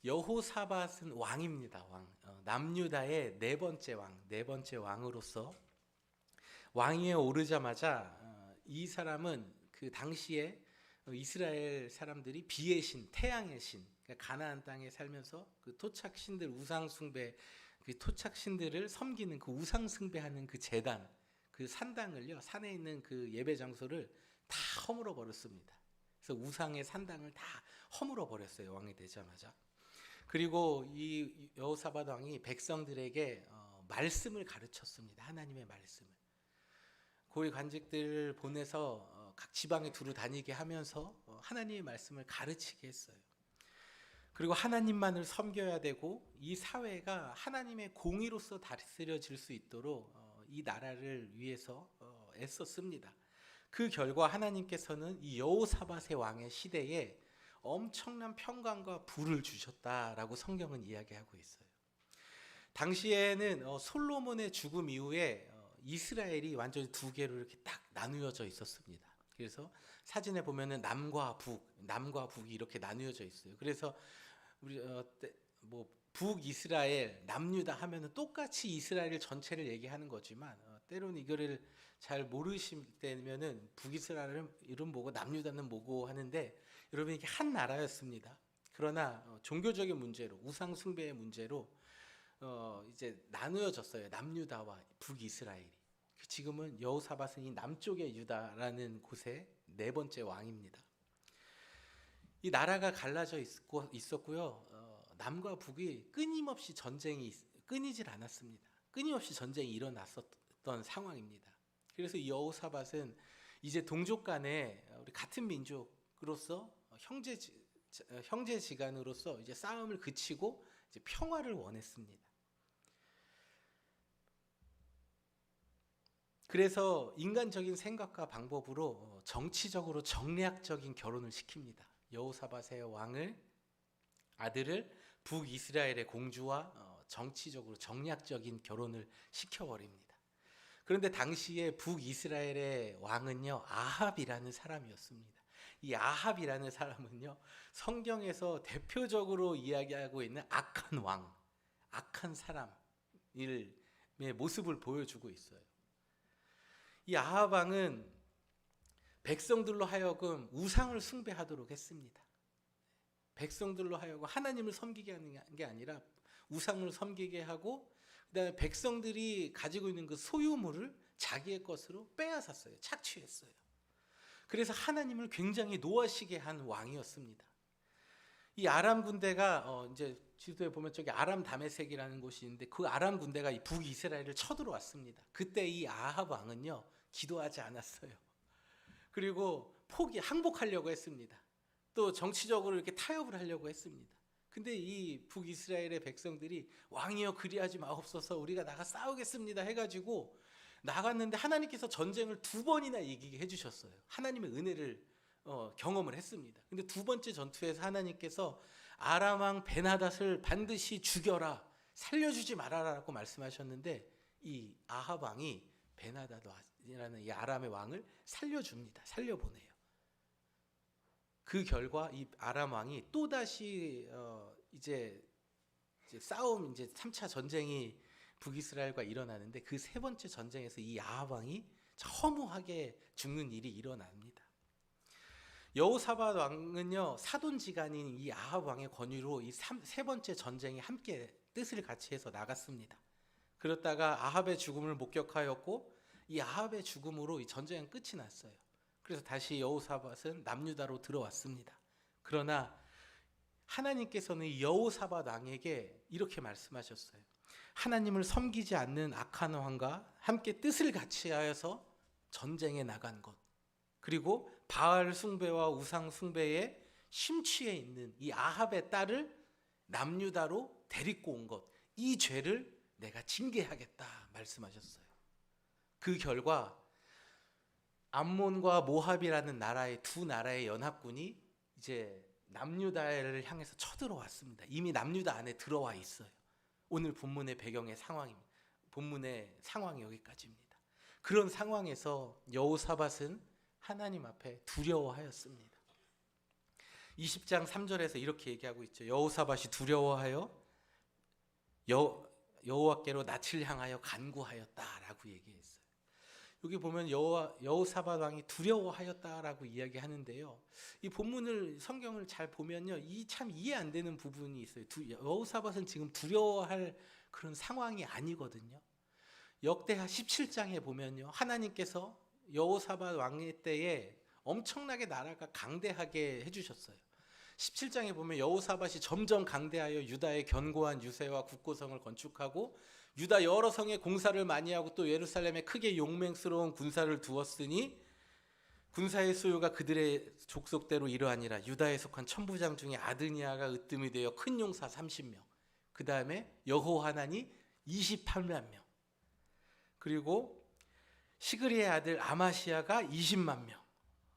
여호사밧은 왕입니다. 왕. 남유다의 네 번째 왕으로서 왕위에 오르자마자 이 사람은 그 당시에 이스라엘 사람들이 비의 신, 태양의 신, 그러니까 가나안 땅에 살면서 그 토착 신들 우상 숭배, 그 토착 신들을 섬기는 그 우상 숭배하는 그 제단, 그 산당을요, 산에 있는 그 예배 장소를 다 허물어 버렸습니다. 그래서 우상의 산당을 다 허물어 버렸어요. 왕이 되자마자. 그리고 이 여호사밧 왕이 백성들에게 말씀을 가르쳤습니다. 하나님의 말씀을. 고위 관직들을 보내서 각 지방에 두루 다니게 하면서 하나님의 말씀을 가르치게 했어요. 그리고 하나님만을 섬겨야 되고 이 사회가 하나님의 공의로서 다스려질 수 있도록 이 나라를 위해서 애썼습니다. 그 결과 하나님께서는 이 여호사밧의 왕의 시대에 엄청난 평강과 부를 주셨다라고 성경은 이야기하고 있어요. 당시에는 솔로몬의 죽음 이후에 이스라엘이 완전히 두 개로 이렇게 딱 나누어져 있었습니다. 그래서 사진에 보면은 남과 북이 이렇게 나누어져 있어요. 그래서 우리 뭐 북이스라엘, 남유다 하면은 똑같이 이스라엘 전체를 얘기하는 거지만 때로는 이거를 잘 모르실 때면은 북이스라엘은 이름 뭐고 남유다는 뭐고 하는데 여러분 이게 한 나라였습니다. 그러나 종교적인 문제로 우상 숭배의 문제로 이제 나누어졌어요. 남유다와 북이스라엘이. 지금은 여호사밧은 이 남쪽의 유다라는 곳의 네 번째 왕입니다. 이 나라가 갈라져 있었고요. 남과 북이 끊임없이 전쟁이 끊이질 않았습니다. 끊임없이 전쟁이 일어났었던 상황입니다. 그래서 이 여호사밧은 이제 동족 간에 우리 같은 민족으로서 형제지간으로서 이제 싸움을 그치고 이제 평화를 원했습니다. 그래서 인간적인 생각과 방법으로 정치적으로 정략적인 결혼을 시킵니다. 여호사밧의 아들을 북이스라엘의 공주와 정치적으로 정략적인 결혼을 시켜버립니다. 그런데 당시에 북이스라엘의 왕은요, 아합이라는 사람이었습니다. 이 아합이라는 사람은요, 성경에서 대표적으로 이야기하고 있는 악한 왕, 악한 사람의 모습을 보여주고 있어요. 이 아합 왕은 백성들로 하여금 우상을 숭배하도록 했습니다. 백성들로 하여금 하나님을 섬기게 하는 게 아니라 우상을 섬기게 하고, 그다음에 백성들이 가지고 있는 그 소유물을 자기의 것으로 빼앗았어요. 착취했어요. 그래서 하나님을 굉장히 노하시게 한 왕이었습니다. 이 아람 군대가 이제 지도에 보면 저기 아람 다메섹이라는 곳이 있는데 그 아람 군대가 이 북이스라엘을 쳐들어왔습니다. 그때 이 아합 왕은요, 기도하지 않았어요. 그리고 항복하려고 했습니다. 또 정치적으로 이렇게 타협을 하려고 했습니다. 근데 이 북이스라엘의 백성들이 왕이여 그리하지 마옵소서, 우리가 나가 싸우겠습니다 해가지고 나갔는데 하나님께서 전쟁을 2번이나 이기게 해주셨어요. 하나님의 은혜를 경험을 했습니다. 근데 두 번째 전투에서 하나님께서 아람 왕 베나닷을 반드시 죽여라, 살려주지 말아라라고 말씀하셨는데 이 아합 왕이 베나닷이라는 이 아람의 왕을 살려줍니다. 살려보내요. 그 결과 이 아람 왕이 또 다시 이제 싸움, 이제 3차 전쟁이 북이스라엘과 일어나는데 그 세 번째 전쟁에서 이 아합 왕이 허무하게 죽는 일이 일어납니다. 여호사밧 왕은요, 사돈지간인 이 아합 왕의 권유로 이 세 번째 전쟁에 함께 뜻을 같이 해서 나갔습니다. 그러다가 아합의 죽음을 목격하였고 이 아합의 죽음으로 이 전쟁은 끝이 났어요. 그래서 다시 여호사밧은 남유다로 들어왔습니다. 그러나 하나님께서는 이 여호사밧 왕에게 이렇게 말씀하셨어요. 하나님을 섬기지 않는 악한 왕과 함께 뜻을 같이 하여서 전쟁에 나간 것, 그리고 바알 숭배와 우상 숭배에 심취해 있는 이 아합의 딸을 남유다로 데리고 온 것, 이 죄를 내가 징계하겠다 말씀하셨어요. 그 결과 암몬과 모압이라는 두 나라의 연합군이 이제 남유다를 향해서 쳐들어왔습니다. 이미 남유다 안에 들어와 있어요. 오늘 본문의 배경의 상황입니다. 본문의 상황이 여기까지입니다. 그런 상황에서 여호사밧은 하나님 앞에 두려워하였습니다. 20장 3절에서 이렇게 얘기하고 있죠. 여호사밧이 두려워하여 여호와께로 낯을 향하여 간구하였다라고 얘기했어요. 여기 보면 여호사밧 왕이 두려워하였다라고 이야기하는데요. 이 본문을 성경을 잘 보면요, 이 참 이해 안 되는 부분이 있어요. 여호사밧은 지금 두려워할 그런 상황이 아니거든요. 역대하 17장에 보면요, 하나님께서 여호사밧 왕의 때에 엄청나게 나라가 강대하게 해주셨어요. 17장에 보면 여호사밧이 점점 강대하여 유다의 견고한 유세와 국고성을 건축하고 유다 여러 성에 공사를 많이 하고 또 예루살렘에 크게 용맹스러운 군사를 두었으니 군사의 수요가 그들의 족속대로 이러하니라. 유다에 속한 천부장 중에 아드니아가 으뜸이 되어 큰 용사 30명, 그 다음에 여호하난이 28만 명, 그리고 시그리의 아들 아마시아가 20만 명,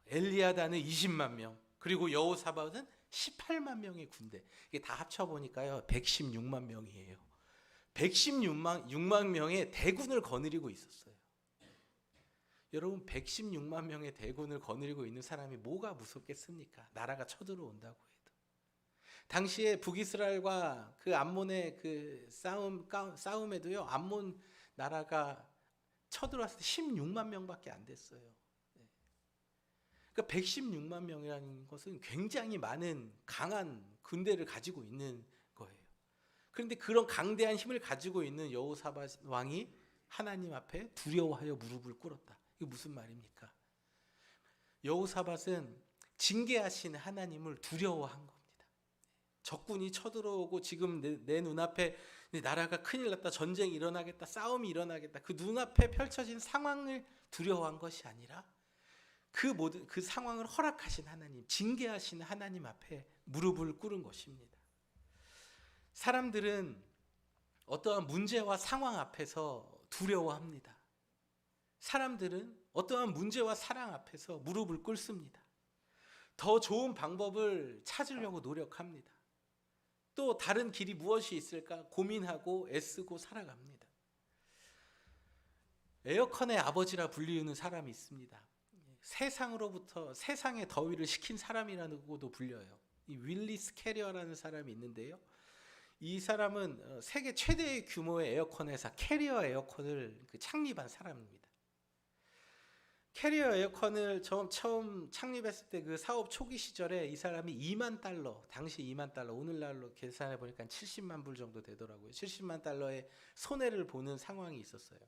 엘리아다는 20만 명, 그리고 여호사밧은 18만 명의 군대. 이게 다 합쳐보니까요 116만 명이에요. 116만 명의 대군을 거느리고 있었어요. 여러분, 116만 명의 대군을 거느리고 있는 사람이 뭐가 무섭겠습니까? 나라가 쳐들어온다고 해도. 당시에 북이스라엘과 그 암몬의 그 싸움에도요, 암몬 나라가 쳐들어왔을 때 16만 명밖에 안 됐어요. 그러니까 116만 명이라는 것은 굉장히 많은 강한 군대를 가지고 있는 거예요. 그런데 그런 강대한 힘을 가지고 있는 여호사밧 왕이 하나님 앞에 두려워하여 무릎을 꿇었다. 이게 무슨 말입니까? 여호사밧은 징계하시는 하나님을 두려워한 겁니다. 적군이 쳐들어오고 지금 내 눈앞에 나라가 큰일 났다, 전쟁이 일어나겠다, 싸움이 일어나겠다, 그 눈앞에 펼쳐진 상황을 두려워한 것이 아니라 그 상황을 허락하신 하나님, 징계하시는 하나님 앞에 무릎을 꿇은 것입니다. 사람들은 어떠한 문제와 상황 앞에서 두려워합니다. 사람들은 어떠한 문제와 사랑 앞에서 무릎을 꿇습니다. 더 좋은 방법을 찾으려고 노력합니다. 또 다른 길이 무엇이 있을까 고민하고 애쓰고 살아갑니다. 에어컨의 아버지라 불리우는 사람이 있습니다. 세상으로부터 세상의 더위를 식힌 사람이라고도 불려요. 이 윌리스 캐리어라는 사람이 있는데요. 이 사람은 세계 최대의 규모의 에어컨 회사 캐리어 에어컨을 창립한 사람입니다. 캐리어 에어컨을 처음 창립했을 때 그 사업 초기 시절에 이 사람이 2만 달러, 당시 2만 달러, 오늘날로 계산해 보니까 70만 불 정도 되더라고요. 70만 달러의 손해를 보는 상황이 있었어요.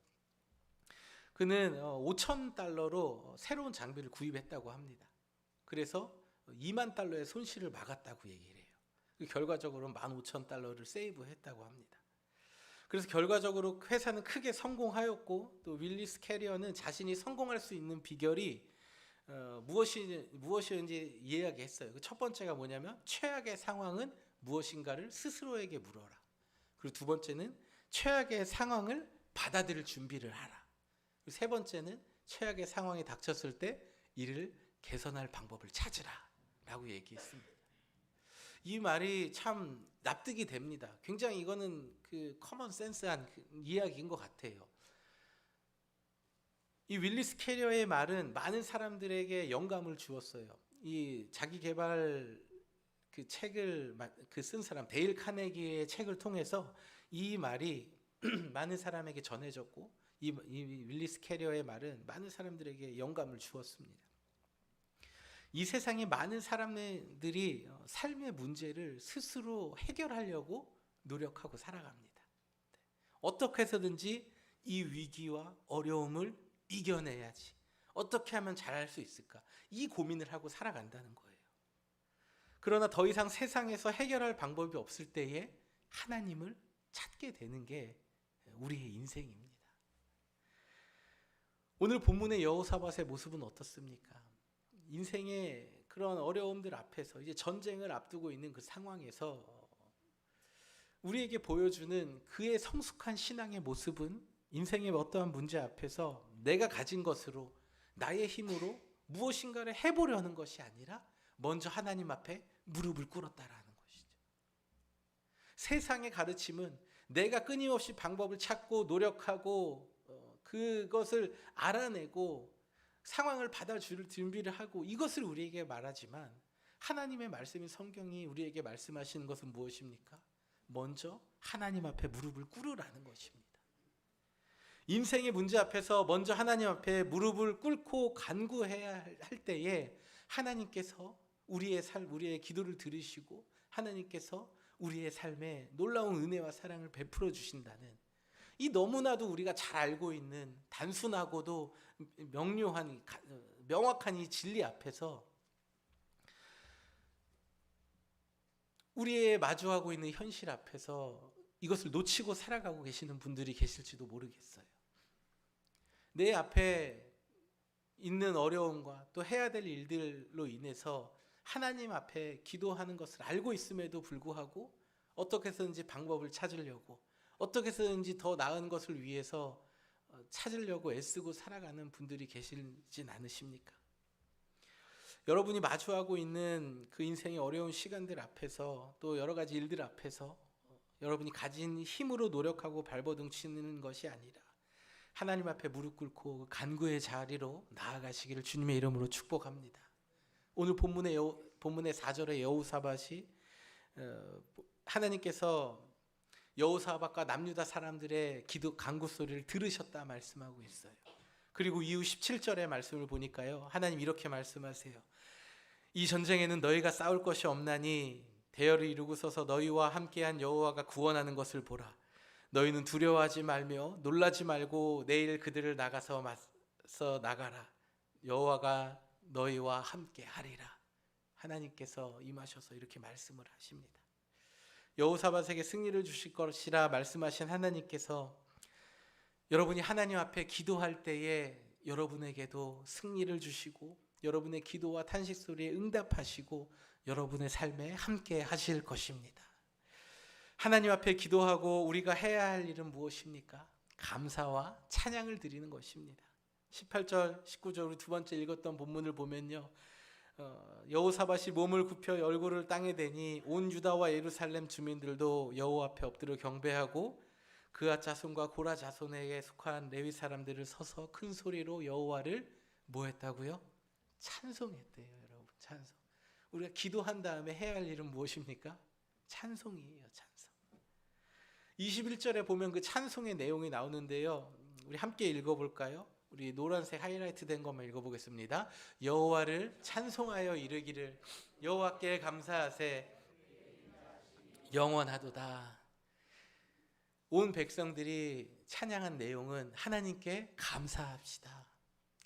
그는 5천 달러로 새로운 장비를 구입했다고 합니다. 그래서 2만 달러의 손실을 막았다고 얘기를 해요. 결과적으로 15,000달러를 세이브했다고 합니다. 그래서 결과적으로 회사는 크게 성공하였고, 또 윌리스 캐리어는 자신이 성공할 수 있는 비결이 무엇이었는지 이야기했어요. 그 첫 번째가 뭐냐면 최악의 상황은 무엇인가를 스스로에게 물어라. 그리고 두 번째는 최악의 상황을 받아들일 준비를 하라. 그리고 세 번째는 최악의 상황이 닥쳤을 때 이를 개선할 방법을 찾으라 라고 얘기했습니다. 이 말이 참 납득이 됩니다. 굉장히 이거는 그 커먼 센스한 이야기인 것 같아요. 이 윌리스 캐리어의 말은 많은 사람들에게 영감을 주었어요. 이 자기 개발 그 책을 쓴 사람 데일 카네기의 책을 통해서 이 말이 많은 사람에게 전해졌고, 이 윌리스 캐리어의 말은 많은 사람들에게 영감을 주었습니다. 이 세상에 많은 사람들이 삶의 문제를 스스로 해결하려고 노력하고 살아갑니다. 어떻게 해서든지 이 위기와 어려움을 이겨내야지, 어떻게 하면 잘할 수 있을까, 이 고민을 하고 살아간다는 거예요. 그러나 더 이상 세상에서 해결할 방법이 없을 때에 하나님을 찾게 되는 게 우리의 인생입니다. 오늘 본문의 여호사밧의 모습은 어떻습니까? 인생의 그런 어려움들 앞에서, 이제 전쟁을 앞두고 있는 그 상황에서 우리에게 보여주는 그의 성숙한 신앙의 모습은 인생의 어떠한 문제 앞에서 내가 가진 것으로, 나의 힘으로 무엇인가를 해보려는 것이 아니라 먼저 하나님 앞에 무릎을 꿇었다라는 것이죠. 세상의 가르침은 내가 끊임없이 방법을 찾고 노력하고 그것을 알아내고 상황을 받아줄 준비를 하고 이것을 우리에게 말하지만, 하나님의 말씀인 성경이 우리에게 말씀하시는 것은 무엇입니까? 먼저 하나님 앞에 무릎을 꿇으라는 것입니다. 인생의 문제 앞에서 먼저 하나님 앞에 무릎을 꿇고 간구해야 할 때에 하나님께서 우리의 기도를 들으시고 하나님께서 우리의 삶에 놀라운 은혜와 사랑을 베풀어 주신다는, 이 너무나도 우리가 잘 알고 있는 단순하고도 명확한 이 진리 앞에서 우리의 마주하고 있는 현실 앞에서 이것을 놓치고 살아가고 계시는 분들이 계실지도 모르겠어요. 내 앞에 있는 어려움과 또 해야 될 일들로 인해서 하나님 앞에 기도하는 것을 알고 있음에도 불구하고 어떻게 해서든지 방법을 찾으려고, 어떻게 해서든지 더 나은 것을 위해서 찾으려고 애쓰고 살아가는 분들이 계시진 않으십니까? 여러분이 마주하고 있는 그 인생의 어려운 시간들 앞에서, 또 여러 가지 일들 앞에서 여러분이 가진 힘으로 노력하고 발버둥 치는 것이 아니라 하나님 앞에 무릎 꿇고 간구의 자리로 나아가시기를 주님의 이름으로 축복합니다. 오늘 본문의 4절의 여호사밧이 하나님께서 여호사밧과 남유다 사람들의 기도 간구 소리를 들으셨다 말씀하고 있어요. 그리고 이후 17절의 말씀을 보니까요, 하나님 이렇게 말씀하세요. 이 전쟁에는 너희가 싸울 것이 없나니 대열을 이루고 서서 너희와 함께한 여호와가 구원하는 것을 보라. 너희는 두려워하지 말며 놀라지 말고 내일 그들을 나가서 맞서 나가라. 여호와가 너희와 함께 하리라. 하나님께서 임하셔서 이렇게 말씀을 하십니다. 여호사밧에게 승리를 주실 것이라 말씀하신 하나님께서 여러분이 하나님 앞에 기도할 때에 여러분에게도 승리를 주시고 여러분의 기도와 탄식 소리에 응답하시고 여러분의 삶에 함께 하실 것입니다. 하나님 앞에 기도하고 우리가 해야 할 일은 무엇입니까? 감사와 찬양을 드리는 것입니다. 18절, 19절 우리 두 번째 읽었던 본문을 보면요, 여호사밧이 몸을 굽혀 얼굴을 땅에 대니 온 유다와 예루살렘 주민들도 여호와 앞에 엎드려 경배하고 그앗 자손과 고라 자손에게 속한 레위 사람들을 서서 큰 소리로 여호와를 뭐 했다고요? 찬송했대요. 여러분, 찬송. 우리가 기도한 다음에 해야 할 일은 무엇입니까? 찬송이에요. 찬송. 21절에 보면 그 찬송의 내용이 나오는데요, 우리 함께 읽어볼까요? 우리 노란색 하이라이트 된 것만 읽어보겠습니다. 여호와를 찬송하여 이르기를 여호와께 감사하세 영원하도다. 온 백성들이 찬양한 내용은 하나님께 감사합시다.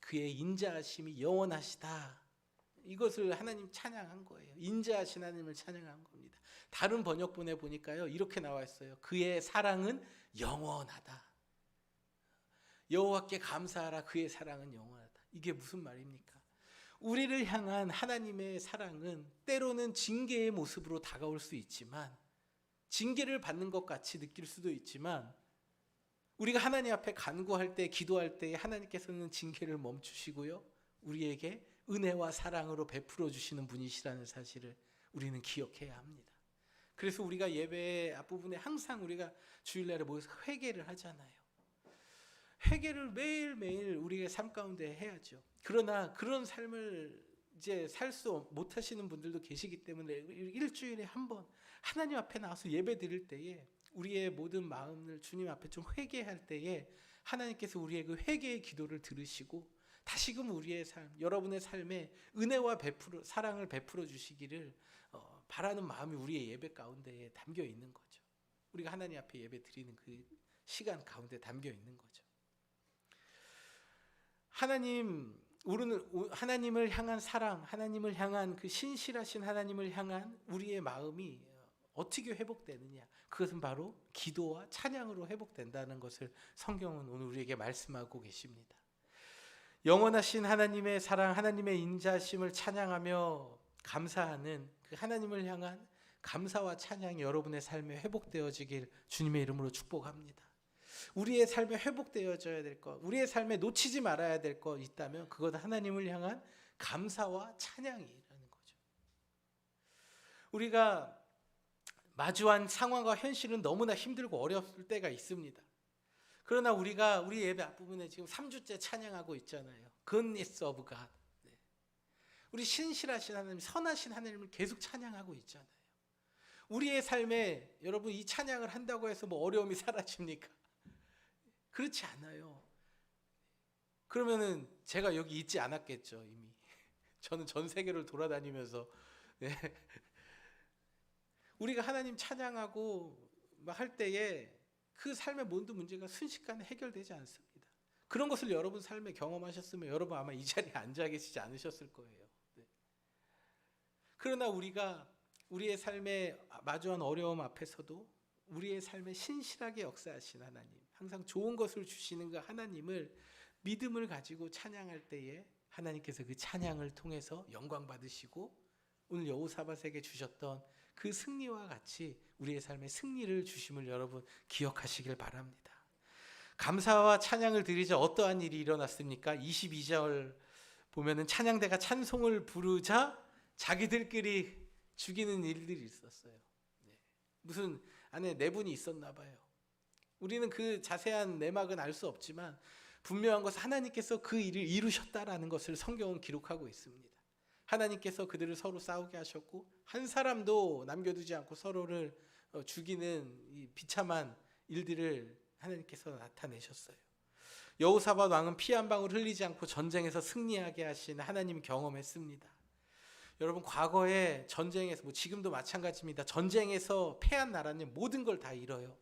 그의 인자하심이 영원하시다. 이것을 하나님 찬양한 거예요. 인자하신 하나님을 찬양한 겁니다. 다른 번역본에 보니까요, 이렇게 나와 있어요. 그의 사랑은 영원하다. 여호와께 감사하라. 그의 사랑은 영원하다. 이게 무슨 말입니까? 우리를 향한 하나님의 사랑은 때로는 징계의 모습으로 다가올 수 있지만, 징계를 받는 것 같이 느낄 수도 있지만, 우리가 하나님 앞에 간구할 때, 기도할 때 하나님께서는 징계를 멈추시고요, 우리에게 은혜와 사랑으로 베풀어 주시는 분이시라는 사실을 우리는 기억해야 합니다. 그래서 우리가 예배의 앞부분에 항상 우리가 주일날에 모여서 회개를 하잖아요. 회개를 매일매일 우리의 삶 가운데 해야죠. 그러나 그런 삶을 이제 살 수 못하시는 분들도 계시기 때문에 일주일에 한 번 하나님 앞에 나와서 예배 드릴 때에 우리의 모든 마음을 주님 앞에 좀 회개할 때에 하나님께서 우리의 그 회개의 기도를 들으시고 다시금 우리의 삶, 여러분의 삶에 은혜와 사랑을 베풀어 주시기를 바라는 마음이 우리의 예배 가운데에 담겨 있는 거죠. 우리가 하나님 앞에 예배 드리는 그 시간 가운데 담겨 있는 거죠. 하나님을 향한 사랑, 하나님을 향한 그 신실하신 하나님을 향한 우리의 마음이 어떻게 회복되느냐? 그것은 바로 기도와 찬양으로 회복된다는 것을 성경은 오늘 우리에게 말씀하고 계십니다. 영원하신 하나님의 사랑, 하나님의 인자심을 찬양하며 감사하는 그 하나님을 향한 감사와 찬양이 여러분의 삶에 회복되어지길 주님의 이름으로 축복합니다. 우리의 삶에 회복되어져야 될 것, 우리의 삶에 놓치지 말아야 될 것 있다면 그것은 하나님을 향한 감사와 찬양이라는 거죠. 우리가 마주한 상황과 현실은 너무나 힘들고 어려울 때가 있습니다. 그러나 우리가 우리 예배 앞부분에 지금 3주째 찬양하고 있잖아요. Goodness of God. 우리 신실하신 하나님, 선하신 하나님을 계속 찬양하고 있잖아요. 우리의 삶에 여러분 이 찬양을 한다고 해서 뭐 어려움이 사라집니까? 그렇지 않아요. 그러면은 제가 여기 있지 않았겠죠, 이미. 저는 전 세계를 돌아다니면서 네. 우리가 하나님 찬양하고 할 때에 그 삶의 모든 문제가 순식간에 해결되지 않습니다. 그런 것을 여러분 삶에 경험하셨으면 여러분 아마 이 자리에 앉아 계시지 않으셨을 거예요. 네. 그러나 우리가 우리의 삶에 마주한 어려움 앞에서도 우리의 삶에 신실하게 역사하신 하나님, 항상 좋은 것을 주시는 그 하나님을 믿음을 가지고 찬양할 때에 하나님께서 그 찬양을 통해서 영광 받으시고 오늘 여호사밧에게 주셨던 그 승리와 같이 우리의 삶에 승리를 주심을 여러분 기억하시길 바랍니다. 감사와 찬양을 드리자 어떠한 일이 일어났습니까? 22절 보면은 찬양대가 찬송을 부르자 자기들끼리 죽이는 일들이 있었어요. 무슨 안에 내분이 있었나 봐요. 우리는 그 자세한 내막은 알 수 없지만 분명한 것은 하나님께서 그 일을 이루셨다라는 것을 성경은 기록하고 있습니다. 하나님께서 그들을 서로 싸우게 하셨고 한 사람도 남겨두지 않고 서로를 죽이는 이 비참한 일들을 하나님께서 나타내셨어요. 여호사밧 왕은 피 한 방울 흘리지 않고 전쟁에서 승리하게 하신 하나님 경험했습니다. 여러분 과거에 전쟁에서 지금도 마찬가지입니다. 전쟁에서 패한 나라는 모든 걸 다 잃어요.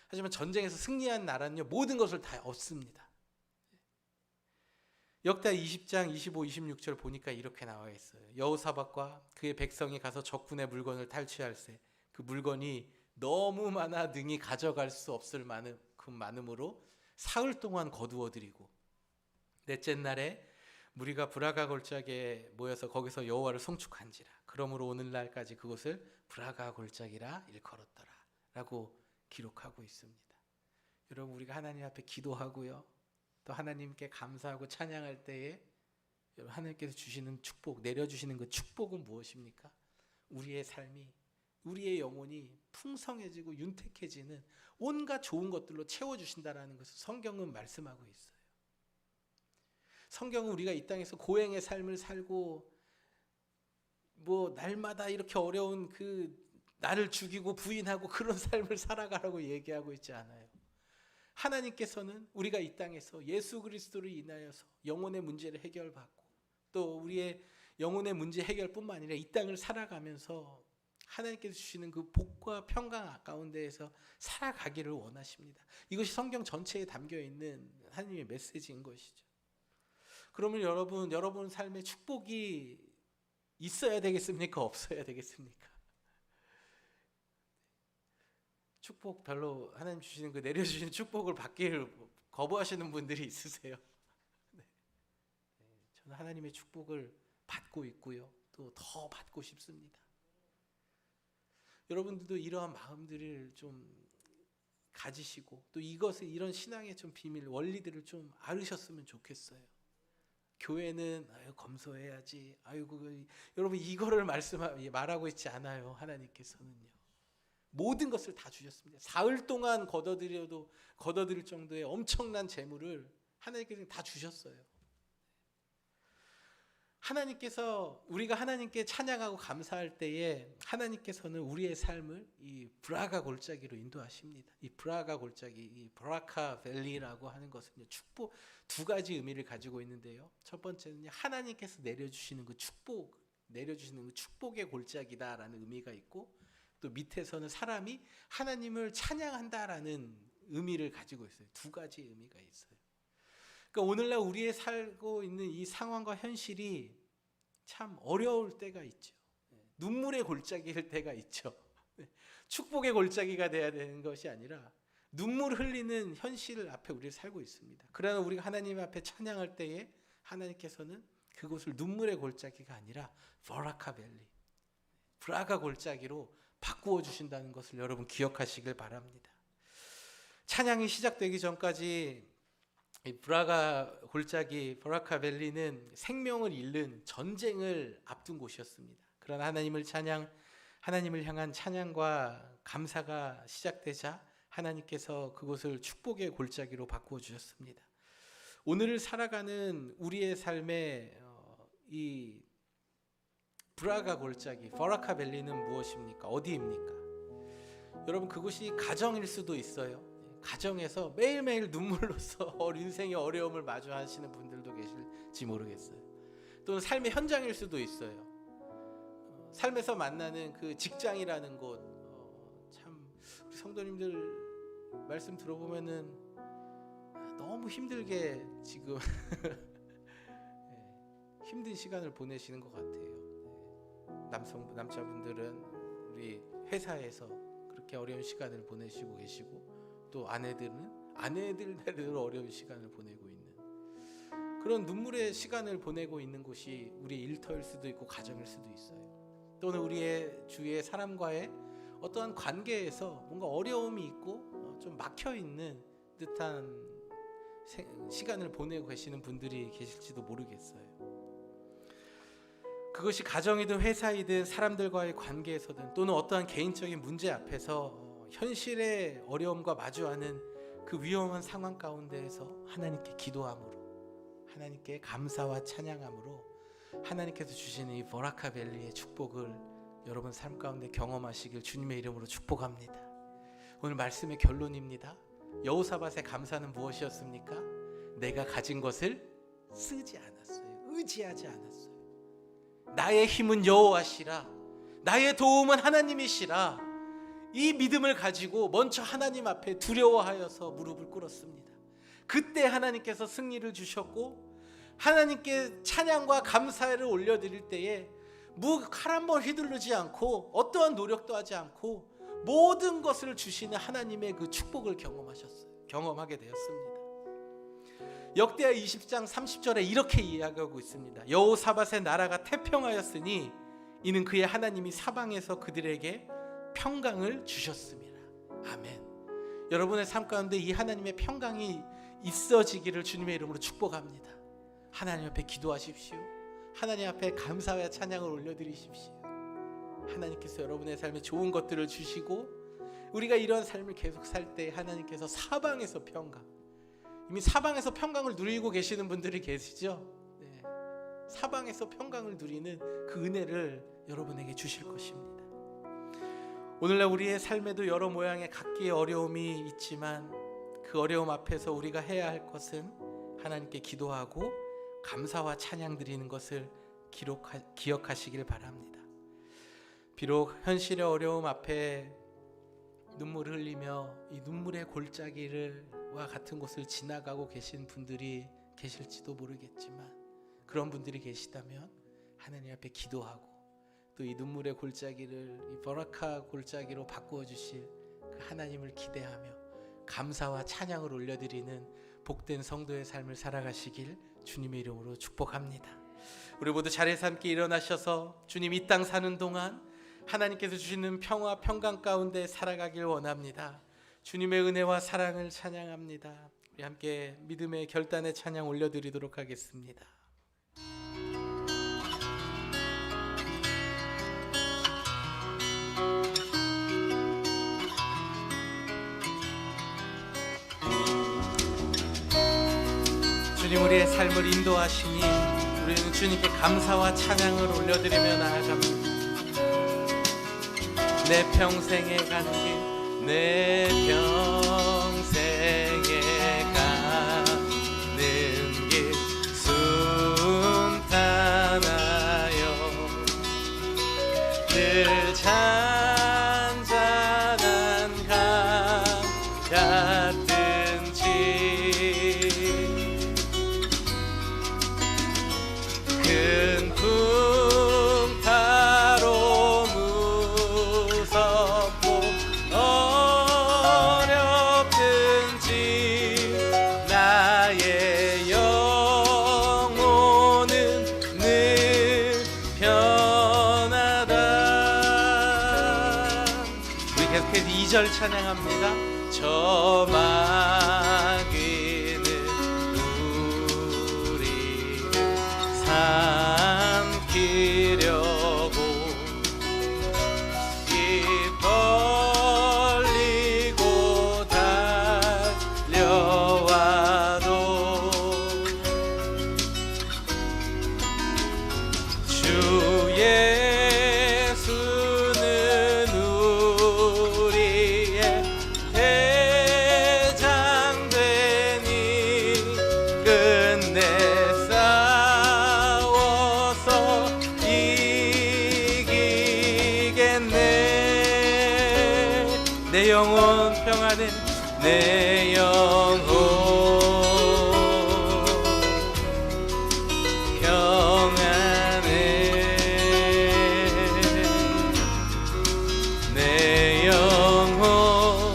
하지만 전쟁에서 승리한 나라는 모든 것을 다 얻습니다. 역대 20장 25, 26절 보니까 이렇게 나와 있어요. 여호사밧과 그의 백성이 가서 적군의 물건을 탈취할세 그 물건이 너무 많아 능히 가져갈 수 없을 만큼 많음으로 사흘 동안 거두어들이고 넷째 날에 무리가 브라가 골짜기에 모여서 거기서 여호와를 송축한지라 그러므로 오늘날까지 그곳을 브라가 골짜기라 일컬었더라 라고 기록하고 있습니다. 여러분 우리가 하나님 앞에 기도하고요 또 하나님께 감사하고 찬양할 때에 하나님께서 주시는 축복, 내려주시는 그 축복은 무엇입니까? 우리의 삶이, 우리의 영혼이 풍성해지고 윤택해지는 온갖 좋은 것들로 채워주신다라는 것을 성경은 말씀하고 있어요. 성경은 우리가 이 땅에서 고행의 삶을 살고 날마다 이렇게 어려운 그 나를 죽이고 부인하고 그런 삶을 살아가라고 얘기하고 있지 않아요. 하나님께서는 우리가 이 땅에서 예수 그리스도를 인하여서 영혼의 문제를 해결받고 또 우리의 영혼의 문제 해결뿐만 아니라 이 땅을 살아가면서 하나님께서 주시는 그 복과 평강 가운데에서 살아가기를 원하십니다. 이것이 성경 전체에 담겨 있는 하나님의 메시지인 것이죠. 그러면 여러분 삶에 축복이 있어야 되겠습니까? 없어야 되겠습니까? 축복 별로 하나님 주시는 그 내려주시는 축복을 받기를 거부하시는 분들이 있으세요. 네. 저는 하나님의 축복을 받고 있고요. 또 더 받고 싶습니다. 여러분들도 이러한 마음들을 좀 가지시고 또 이런 신앙의 좀 비밀, 원리들을 좀 알으셨으면 좋겠어요. 교회는 검소해야지. 여러분 이거를 말하고 있지 않아요. 하나님께서는요. 모든 것을 다 주셨습니다. 사흘 동안 거둬들일 정도의 엄청난 재물을 하나님께서 다 주셨어요. 하나님께서 우리가 하나님께 찬양하고 감사할 때에 하나님께서는 우리의 삶을 이 브라가 골짜기로 인도하십니다. 이 브라가 골짜기, 이 브라카 밸리라고 하는 것은요, 축복 두 가지 의미를 가지고 있는데요. 첫 번째는 하나님께서 내려주시는 그 축복의 골짜기다라는 의미가 있고, 또 밑에서는 사람이 하나님을 찬양한다라는 의미를 가지고 있어요. 두 가지 의미가 있어요. 그러니까 오늘날 우리의 살고 있는 이 상황과 현실이 참 어려울 때가 있죠. 눈물의 골짜기일 때가 있죠. 축복의 골짜기가 돼야 되는 것이 아니라 눈물 흘리는 현실 앞에 우리가 살고 있습니다. 그러나 우리가 하나님 앞에 찬양할 때에 하나님께서는 그곳을 눈물의 골짜기가 아니라 버라카벨리, 브라가 골짜기로 바꾸어 주신다는 것을 여러분 기억하시길 바랍니다. 찬양이 시작되기 전까지 이 브라가 골짜기, 버라카벨리는 생명을 잃는 전쟁을 앞둔 곳이었습니다. 그러나 하나님을 향한 찬양과 감사가 시작되자 하나님께서 그곳을 축복의 골짜기로 바꾸어 주셨습니다. 오늘을 살아가는 우리의 삶에 이 브라가 골짜기, 버라카 밸리는 무엇입니까? 어디입니까? 여러분, 그곳이 가정일 수도 있어요. 가정에서 매일매일 눈물로써 인생의 어려움을 마주하시는 분들도 계실지 모르겠어요. 또는 삶의 현장일 수도 있어요. 삶에서 만나는 그 직장이라는 곳, 참 우리 성도님들 말씀 들어보면은 너무 힘들게 지금 힘든 시간을 보내시는 것 같아요. 남자분들은 우리 회사에서 그렇게 어려운 시간을 보내시고 계시고, 또 아내들은 아내들대로 어려운 시간을 보내고 있는 그런 눈물의 시간을 보내고 있는 곳이 우리 일터일 수도 있고 가정일 수도 있어요. 또는 우리의 주위의 사람과의 어떠한 관계에서 뭔가 어려움이 있고 좀 막혀 있는 듯한 시간을 보내고 계시는 분들이 계실지도 모르겠어요. 그것이 가정이든 회사이든 사람들과의 관계에서든 또는 어떠한 개인적인 문제 앞에서 현실의 어려움과 마주하는 그 위험한 상황 가운데에서 하나님께 기도함으로, 하나님께 감사와 찬양함으로 하나님께서 주시는 이 버라카 밸리의 축복을 여러분 삶 가운데 경험하시길 주님의 이름으로 축복합니다. 오늘 말씀의 결론입니다. 여호사밧의 감사는 무엇이었습니까? 내가 가진 것을 쓰지 않았어요. 의지하지 않았어요. 나의 힘은 여호와시라, 나의 도움은 하나님이시라, 이 믿음을 가지고 먼저 하나님 앞에 두려워하여서 무릎을 꿇었습니다. 그때 하나님께서 승리를 주셨고, 하나님께 찬양과 감사를 올려드릴 때에 칼 한 번 휘두르지 않고 어떠한 노력도 하지 않고 모든 것을 주시는 하나님의 그 축복을 경험하게 되었습니다. 역대하 20장 30절에 이렇게 이야기하고 있습니다. 여호사밧의 나라가 태평하였으니 이는 그의 하나님이 사방에서 그들에게 평강을 주셨습니다. 아멘. 여러분의 삶 가운데 이 하나님의 평강이 있어지기를 주님의 이름으로 축복합니다. 하나님 앞에 기도하십시오. 하나님 앞에 감사와 찬양을 올려드리십시오. 하나님께서 여러분의 삶에 좋은 것들을 주시고, 우리가 이런 삶을 계속 살 때 하나님께서 사방에서 평강, 이미 사방에서 평강을 누리고 계시는 분들이 계시죠. 네. 사방에서 평강을 누리는 그 은혜를 여러분에게 주실 것입니다. 오늘날 우리의 삶에도 여러 모양의 각기의 어려움이 있지만 그 어려움 앞에서 우리가 해야 할 것은 하나님께 기도하고 감사와 찬양 드리는 것을 기억하시길 바랍니다. 비록 현실의 어려움 앞에 눈물을 흘리며 이 눈물의 골짜기와 같은 곳을 지나가고 계신 분들이 계실지도 모르겠지만, 그런 분들이 계시다면 하나님 앞에 기도하고 또 이 눈물의 골짜기를 이 버라카 골짜기로 바꾸어 주실 그 하나님을 기대하며 감사와 찬양을 올려드리는 복된 성도의 삶을 살아가시길 주님의 이름으로 축복합니다. 우리 모두 자리에서 함께 일어나셔서 주님 이 땅 사는 동안 하나님께서 주시는 평화 평강 가운데 살아가길 원합니다. 주님의 은혜와 사랑을 찬양합니다. 우리 함께 믿음의 결단의 찬양 올려드리도록 하겠습니다. 주님 우리의 삶을 인도하시니 우리는 주님께 감사와 찬양을 올려드리며 나아갑니다. 내 평생에 가는 길, 내 평생에 가는 길 순탄하여 늘 잔잔한 강 같은지 큰 풍파로 무섭고 어렵든지 나의 영혼은 늘 편하다. 우리 계속해서 2절 찬양합니다. 저 마귀는 우리를 삼키려고 입 벌리고 달려와도 주의 내 영혼 평안해 내 영혼 평안해 내 영혼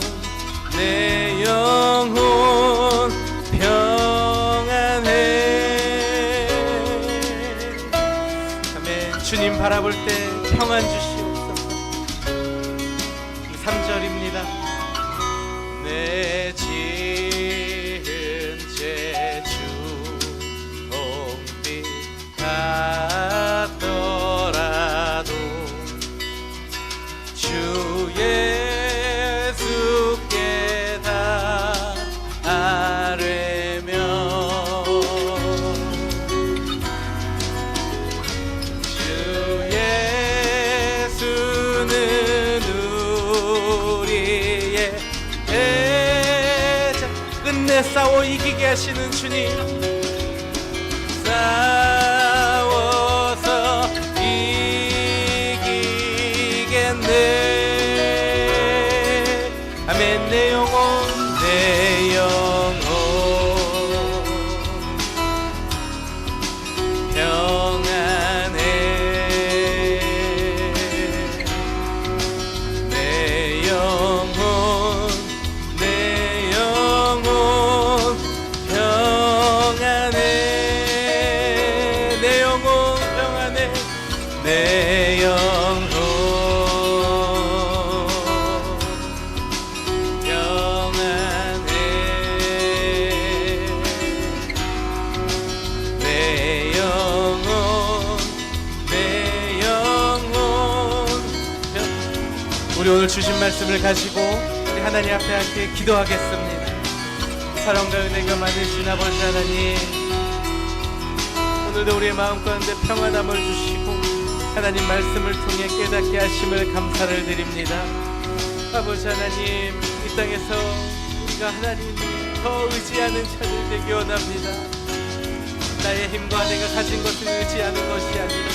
내 영혼 평안해. 아멘. 주님 바라볼 때 평안 주시옵소서. 3절입니다. 내 지은 죄 주홍빛 같더라도 주 예수께 다 아뢰며 주 예수는 우리의 대장. 끝내 싸워 이기게 하시는 주님, 싸워서 이기겠네. 아멘. 내 영혼 내 영혼 평안해 내 영혼 내 영혼 평안해 내 영혼 평안해 내 영혼 평안해 내 영혼 내 영혼 우리 오늘 주신 말씀을 가지고 우리 하나님 앞에 함께 기도하겠습니다. 사랑과 은혜가 많으신 아버지 하나님, 오늘도 우리의 마음 가운데 평안함을 주시고 하나님 말씀을 통해 깨닫게 하심을 감사를 드립니다. 아버지 하나님, 이 땅에서 우리가 하나님 더 의지하는 자들 되기 원합니다. 나의 힘과 내가 가진 것을 의지하는 것이 아니라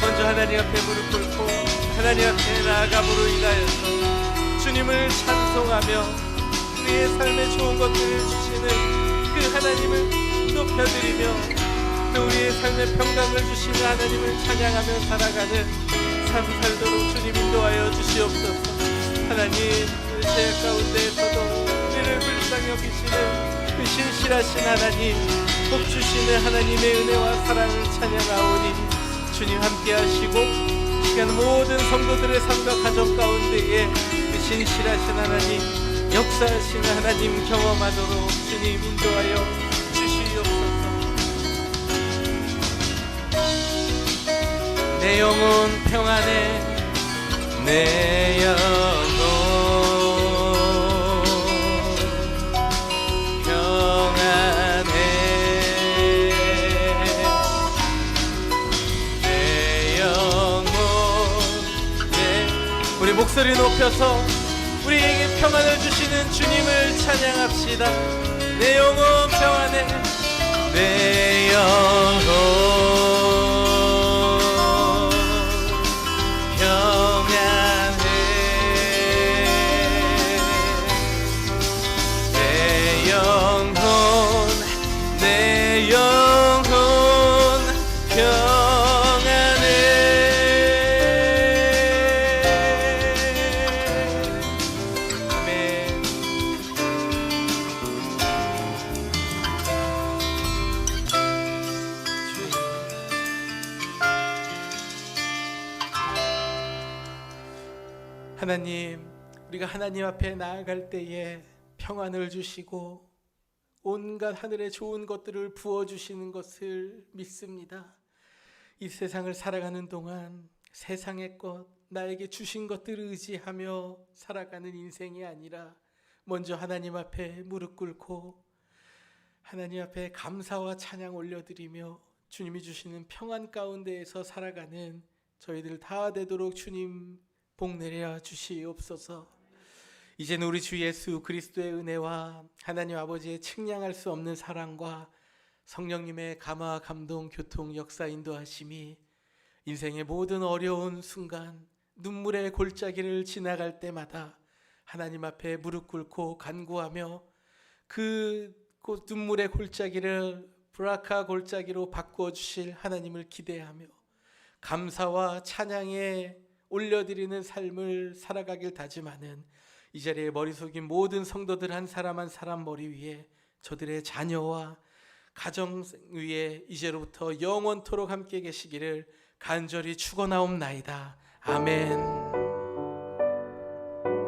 먼저 하나님 앞에 무릎 꿇고 하나님 앞에 나아감으로 인하여서 주님을 찬송하며 우리의 삶에 좋은 것들을 주시는 그 하나님을 높여드리며 또 우리의 삶에 평강을 주시는 하나님을 찬양하며 살아가는 삶 살도록 주님 인도하여 주시옵소서. 하나님, 그 죄악 가운데에서도 우리를 불쌍히 여기시는 그 신실하신 하나님, 복 주시는 하나님의 은혜와 사랑을 찬양하오니 주님 함께 하시고 시간 모든 성도들의 삶과 가정 가운데에 그 신실하신 하나님, 역사하시는 하나님 경험하도록 주님 인도하여 주시옵소서. 내 영혼 평안해 내 영혼 평안해 내 영혼 우리 목소리 높여서 우리에게 평안을 주시는 주님을 찬양합시다. 내 영혼 평안해 내 영혼 평안해 내 영혼 내 영혼 평안해. 아멘. 하나님, 우리가 하나님 앞에 나아갈 때에 평안을 주시고 온갖 하늘의 좋은 것들을 부어주시는 것을 믿습니다. 이 세상을 살아가는 동안 세상의 것, 나에게 주신 것들을 의지하며 살아가는 인생이 아니라 먼저 하나님 앞에 무릎 꿇고 하나님 앞에 감사와 찬양 올려드리며 주님이 주시는 평안 가운데에서 살아가는 저희들 다 되도록 주님 복 내려 주시옵소서. 이제는 우리 주 예수 그리스도의 은혜와 하나님 아버지의 측량할 수 없는 사랑과 성령님의 감화 감동 교통 역사 인도하심이 인생의 모든 어려운 순간 눈물의 골짜기를 지나갈 때마다 하나님 앞에 무릎 꿇고 간구하며 그 눈물의 골짜기를 브라카 골짜기로 바꾸어 주실 하나님을 기대하며 감사와 찬양에 올려드리는 삶을 살아가길 다짐하는 이 자리에 머리 숙인 모든 성도들 한 사람 한 사람 머리 위에 저들의 자녀와 가정 위에 이제로부터 영원토록 함께 계시기를 간절히 축원하옵나이다. 아멘.